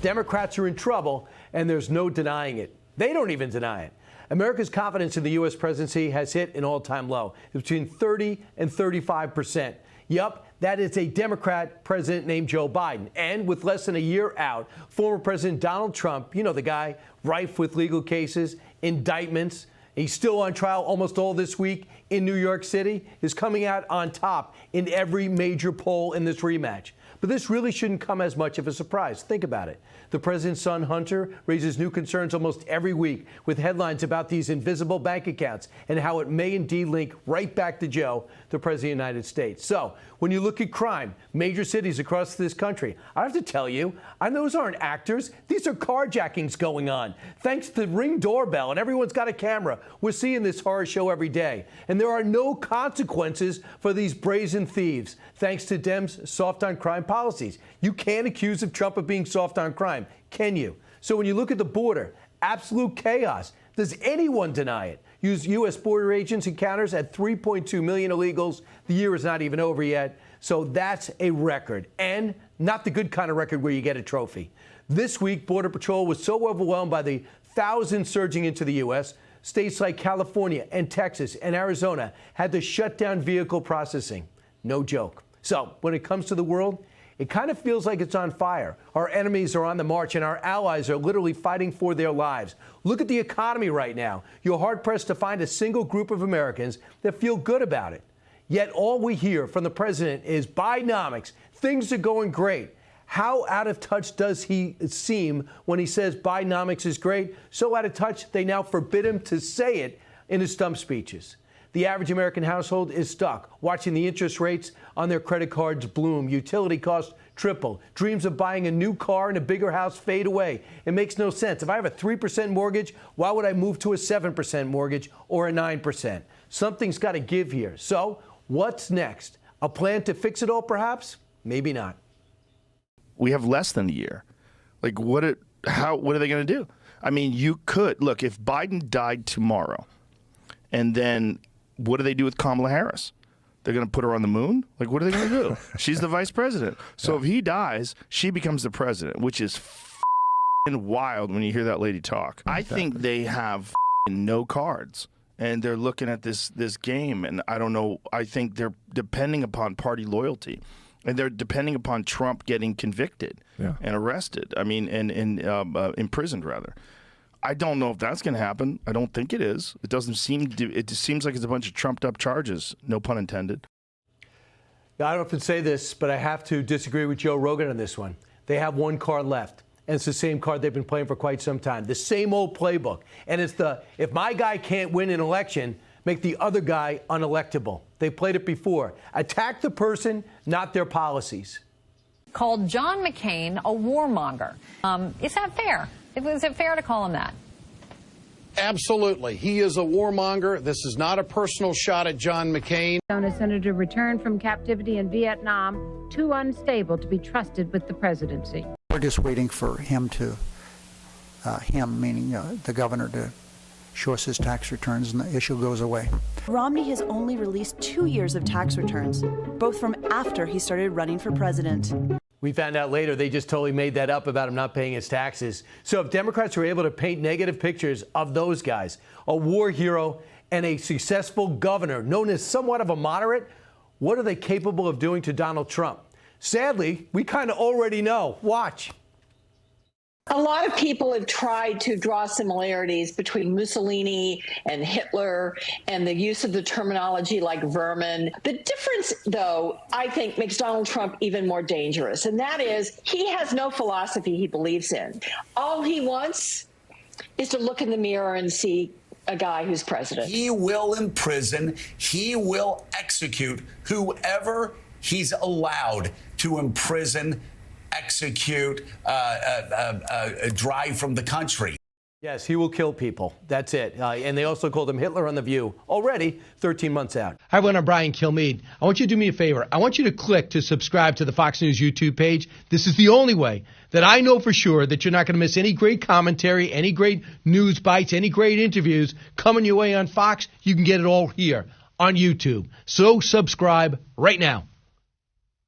Democrats are in trouble, and there's no denying it. They don't even deny it. America's confidence in the U.S. presidency has hit an all-time low. It's between 30 and 35%. Yup, that is a Democrat president named Joe Biden. And with less than a year out, former President Donald Trump, you know, the guy rife with legal cases, indictments, he's still on trial almost all this week in New York City, is coming out on top in every major poll in this rematch. But this really shouldn't come as much of a surprise. Think about it. The president's son, Hunter, raises new concerns almost every week with headlines about these invisible bank accounts and how it may indeed link right back to Joe, the president of the United States. So when you look at crime, major cities across this country, I have to tell you, those aren't actors. These are carjackings going on. Thanks to the Ring doorbell, and everyone's got a camera. We're seeing this horror show every day. And there are no consequences for these brazen thieves, thanks to Dems' soft on crime policies. You can't accuse of Trump of being soft on crime, can you? So when you look at the border, absolute chaos. Does anyone deny it? U.S. border agents encounters at 3.2 million illegals. The year is not even over yet. So that's a record, and not the good kind of record where you get a trophy. This week, Border Patrol was so overwhelmed by the thousands surging into the U.S., states like California and Texas and Arizona had to shut down vehicle processing. No joke. So when it comes to the world, it kind of feels like it's on fire. Our enemies are on the march, and our allies are literally fighting for their lives. Look at the economy right now. You're hard-pressed to find a single group of Americans that feel good about it. Yet all we hear from the president is Bidenomics. Things are going great. How out of touch does he seem when he says Bidenomics is great? So out of touch, they now forbid him to say it in his stump speeches. The average American household is stuck watching the interest rates on their credit cards bloom. Utility costs triple. Dreams of buying a new car and a bigger house fade away. It makes no sense. If I have a 3% mortgage, why would I move to a 7% mortgage or a 9%? Something's got to give here. So what's next? A plan to fix it all, perhaps? Maybe not. We have less than a year. Like, what are they going to do? I mean, you could look, if Biden died tomorrow, and then what do they do with Kamala Harris? They're going to put her on the moon? Like, what are they going to do? She's the vice president. So if he dies, she becomes the president, which is wild when you hear that lady talk. I think they have no cards, and they're looking at this game, and I don't know. I think they're depending upon party loyalty, and they're depending upon Trump getting convicted and arrested. I mean, and imprisoned, rather. I don't know if that's going to happen. I don't think it is. It doesn't seem to. It just seems like it's a bunch of trumped up charges. No pun intended. I don't often say this, but I have to disagree with Joe Rogan on this one. They have one card left, and it's the same card they've been playing for quite some time. The same old playbook. And it's if my guy can't win an election, make the other guy unelectable. They played it before. Attack the person, not their policies. Called John McCain a warmonger. Is that fair? Is it fair to call him that? Absolutely. He is a warmonger. This is not a personal shot at John McCain. Arizona senator returned from captivity in Vietnam, too unstable to be trusted with the presidency. We're just waiting for him to, meaning the governor, to show us his tax returns, and the issue goes away. Romney has only released 2 years of tax returns, both from after he started running for president. We found out later they just totally made that up about him not paying his taxes. So if Democrats are able to paint negative pictures of those guys, a war hero and a successful governor known as somewhat of a moderate, what are they capable of doing to Donald Trump? Sadly, we kind of already know. Watch. A lot of people have tried to draw similarities between Mussolini and Hitler and the use of the terminology like vermin. The difference, though, I think makes Donald Trump even more dangerous, and that is he has no philosophy he believes in. All he wants is to look in the mirror and see a guy who's president. He will imprison, he will execute whoever he's allowed to imprison, execute, drive from the country. Yes, he will kill people. That's it. And they also called him Hitler on The View already 13 months out. Hi, everyone. I'm Brian Kilmeade. I want you to do me a favor. I want you to click to subscribe to the Fox News YouTube page. This is the only way that I know for sure that you're not going to miss any great commentary, any great news bites, any great interviews coming your way on Fox. You can get it all here on YouTube. So subscribe right now.